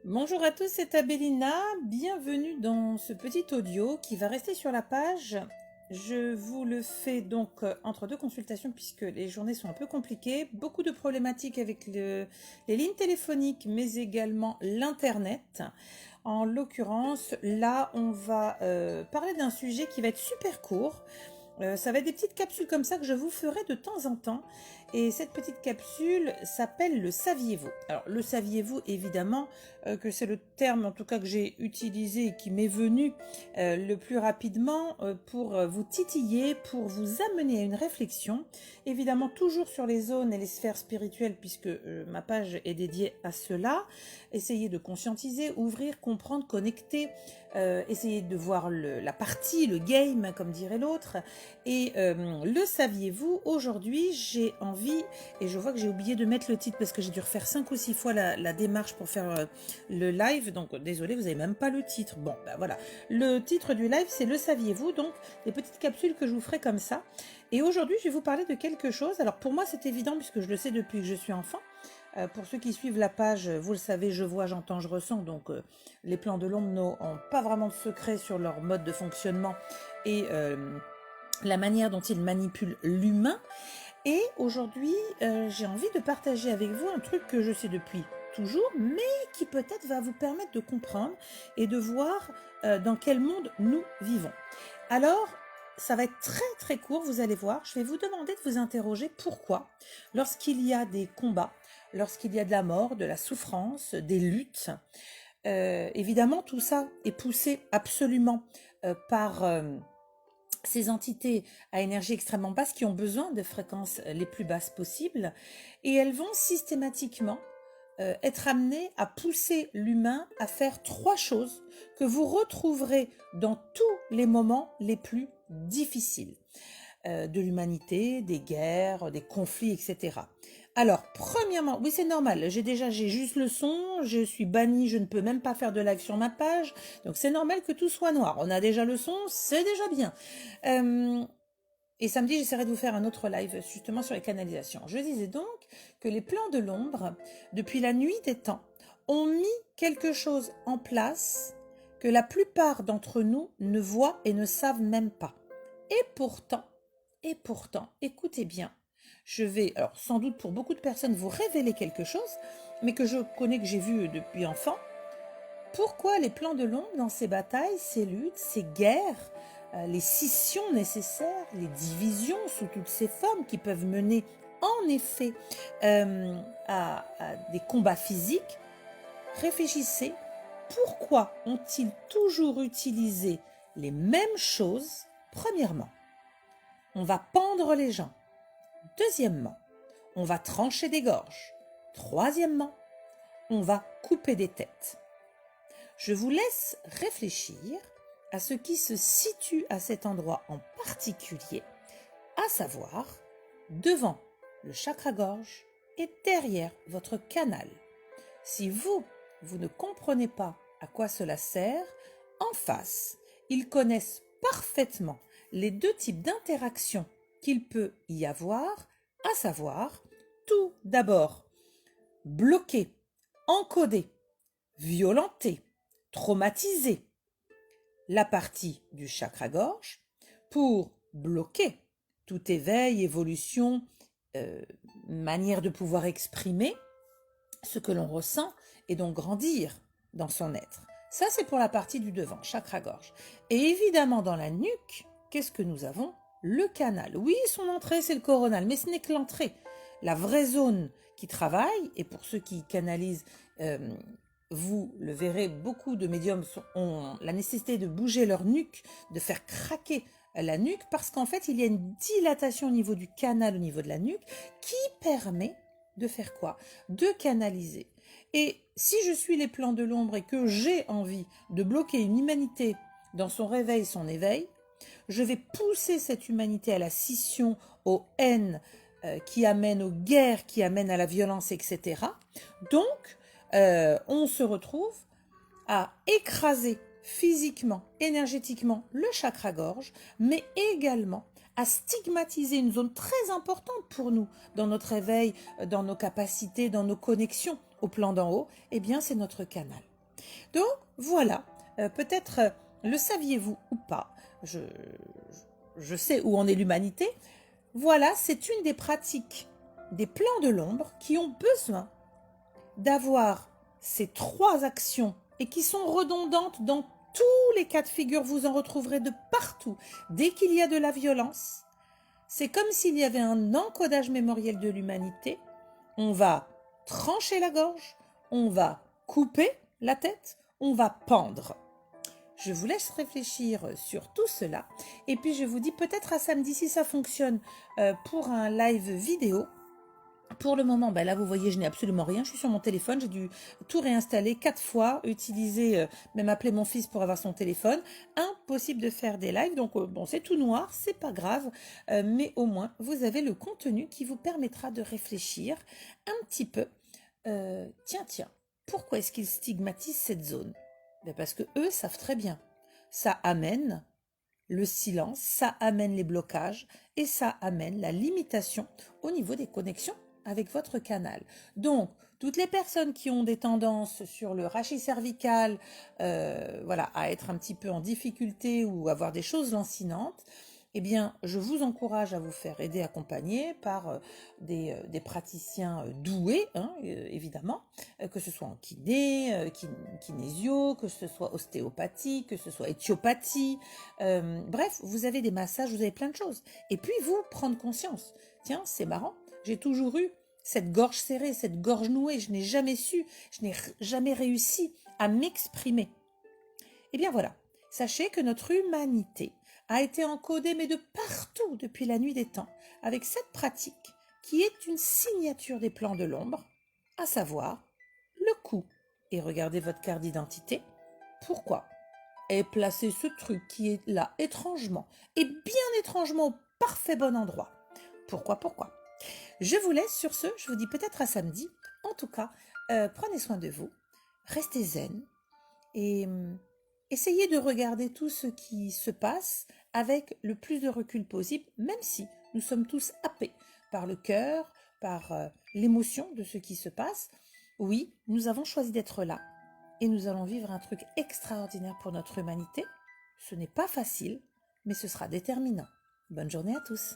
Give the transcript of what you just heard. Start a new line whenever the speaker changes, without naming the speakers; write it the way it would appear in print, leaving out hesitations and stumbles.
Bonjour à tous, c'est Abelina. Bienvenue dans ce petit audio qui va rester sur la page. Je vous le fais donc entre deux consultations puisque les journées sont un peu compliquées. Beaucoup de problématiques avec les lignes téléphoniques mais également l'internet. En l'occurrence, là on va parler d'un sujet qui va être super court. Ça va être des petites capsules comme ça que je vous ferai de temps en temps. Et cette petite capsule s'appelle le saviez-vous. Alors le saviez-vous, évidemment, que c'est le terme en tout cas que j'ai utilisé et qui m'est venu le plus rapidement pour vous titiller, pour vous amener à une réflexion. Évidemment toujours sur les zones et les sphères spirituelles puisque ma page est dédiée à cela. Essayez de conscientiser, ouvrir, comprendre, connecter, essayer de voir la partie, le game comme dirait l'autre. Et le saviez-vous, aujourd'hui j'ai envie, et je vois que j'ai oublié de mettre le titre parce que j'ai dû refaire 5 ou 6 fois la démarche pour faire le live, donc désolé, vous n'avez même pas le titre. Bon, ben voilà, le titre du live c'est le saviez-vous, donc des petites capsules que je vous ferai comme ça. Et aujourd'hui je vais vous parler de quelque chose, alors pour moi c'est évident puisque je le sais depuis que je suis enfant. Pour ceux qui suivent la page, vous le savez, je vois, j'entends, je ressens, donc les plans de l'ombre n'ont pas vraiment de secret sur leur mode de fonctionnement et la manière dont ils manipulent l'humain. Et aujourd'hui, j'ai envie de partager avec vous un truc que je sais depuis toujours, mais qui peut-être va vous permettre de comprendre et de voir dans quel monde nous vivons. Alors, ça va être très très court, vous allez voir. Je vais vous demander de vous interroger pourquoi, lorsqu'il y a des combats, lorsqu'il y a de la mort, de la souffrance, des luttes, évidemment tout ça est poussé absolument par ces entités à énergie extrêmement basse qui ont besoin de fréquences les plus basses possibles, et elles vont systématiquement être amenées à pousser l'humain à faire trois choses que vous retrouverez dans tous les moments les plus difficiles de l'humanité, des guerres, des conflits, etc. Alors, premièrement, oui, c'est normal. J'ai juste le son, je suis bannie, je ne peux même pas faire de live sur ma page. Donc, c'est normal que tout soit noir. On a déjà le son, c'est déjà bien. Et samedi, j'essaierai de vous faire un autre live justement sur les canalisations. Je disais donc que les plans de l'ombre, depuis la nuit des temps, ont mis quelque chose en place que la plupart d'entre nous ne voient et ne savent même pas. Et pourtant, écoutez bien, je vais, alors sans doute pour beaucoup de personnes, vous révéler quelque chose, mais que je connais, que j'ai vu depuis enfant. Pourquoi les plans de l'ombre dans ces batailles, ces luttes, ces guerres, les scissions nécessaires, les divisions sous toutes ces formes qui peuvent mener en effet à des combats physiques? Réfléchissez, pourquoi ont-ils toujours utilisé les mêmes choses? Premièrement, on va pendre les gens. Deuxièmement, on va trancher des gorges. Troisièmement, on va couper des têtes. Je vous laisse réfléchir à ce qui se situe à cet endroit en particulier, à savoir devant le chakra-gorge et derrière votre canal. Si vous ne comprenez pas à quoi cela sert, en face, ils connaissent parfaitement les deux types d'interactions qu'il peut y avoir, à savoir, tout d'abord, bloquer, encoder, violenter, traumatiser la partie du chakra-gorge pour bloquer tout éveil, évolution, manière de pouvoir exprimer ce que l'on ressent et donc grandir dans son être. Ça, c'est pour la partie du devant, chakra-gorge. Et évidemment, dans la nuque, qu'est-ce que nous avons? Le canal. Oui, son entrée, c'est le coronal, mais ce n'est que l'entrée. La vraie zone qui travaille, et pour ceux qui canalisent, vous le verrez, beaucoup de médiums ont la nécessité de bouger leur nuque, de faire craquer la nuque, parce qu'en fait, il y a une dilatation au niveau du canal, au niveau de la nuque, qui permet de faire quoi? De canaliser. Et si je suis les plans de l'ombre et que j'ai envie de bloquer une humanité dans son réveil, son éveil, je vais pousser cette humanité à la scission, aux haines qui amènent aux guerres, qui amènent à la violence, etc. Donc, on se retrouve à écraser physiquement, énergétiquement le chakra-gorge, mais également à stigmatiser une zone très importante pour nous dans notre éveil, dans nos capacités, dans nos connexions au plan d'en haut, eh bien c'est notre canal. Donc voilà, peut-être le saviez-vous ou pas, je sais où en est l'humanité. Voilà, c'est une des pratiques des plans de l'ombre qui ont besoin d'avoir ces 3 actions et qui sont redondantes dans tous les cas de figure. Vous en retrouverez de partout. Dès qu'il y a de la violence, c'est comme s'il y avait un encodage mémoriel de l'humanité. On va trancher la gorge, on va couper la tête, on va pendre. Je vous laisse réfléchir sur tout cela. Et puis je vous dis peut-être à samedi si ça fonctionne pour un live vidéo. Pour le moment, là vous voyez, je n'ai absolument rien. Je suis sur mon téléphone, j'ai dû tout réinstaller 4 fois, utiliser, même appeler mon fils pour avoir son téléphone. Impossible de faire des lives, donc bon, c'est tout noir, c'est pas grave, mais au moins vous avez le contenu qui vous permettra de réfléchir un petit peu. Tiens, pourquoi est-ce qu'ils stigmatisent cette zone? Parce que eux savent très bien. Ça amène le silence, ça amène les blocages et ça amène la limitation au niveau des connexions avec votre canal. Donc, toutes les personnes qui ont des tendances sur le rachis cervical, voilà, à être un petit peu en difficulté ou avoir des choses lancinantes, eh bien, je vous encourage à vous faire aider, accompagner par des praticiens doués, hein, évidemment, que ce soit en kiné, kinésio, que ce soit ostéopathie, que ce soit éthiopathie. Bref, vous avez des massages, vous avez plein de choses. Et puis, vous prendre conscience. Tiens, c'est marrant, j'ai toujours eu cette gorge serrée, cette gorge nouée, je n'ai jamais su, je n'ai jamais réussi à m'exprimer. Eh bien voilà, sachez que notre humanité a été encodée, mais de partout depuis la nuit des temps, avec cette pratique qui est une signature des plans de l'ombre, à savoir le coup. Et regardez votre carte d'identité. Pourquoi est placé ce truc qui est là étrangement, et bien étrangement au parfait bon endroit? Pourquoi Je vous laisse sur ce, je vous dis peut-être à samedi. En tout cas, prenez soin de vous, restez zen et essayez de regarder tout ce qui se passe avec le plus de recul possible, même si nous sommes tous happés par le cœur, par l'émotion de ce qui se passe. Oui, nous avons choisi d'être là et nous allons vivre un truc extraordinaire pour notre humanité. Ce n'est pas facile, mais ce sera déterminant. Bonne journée à tous.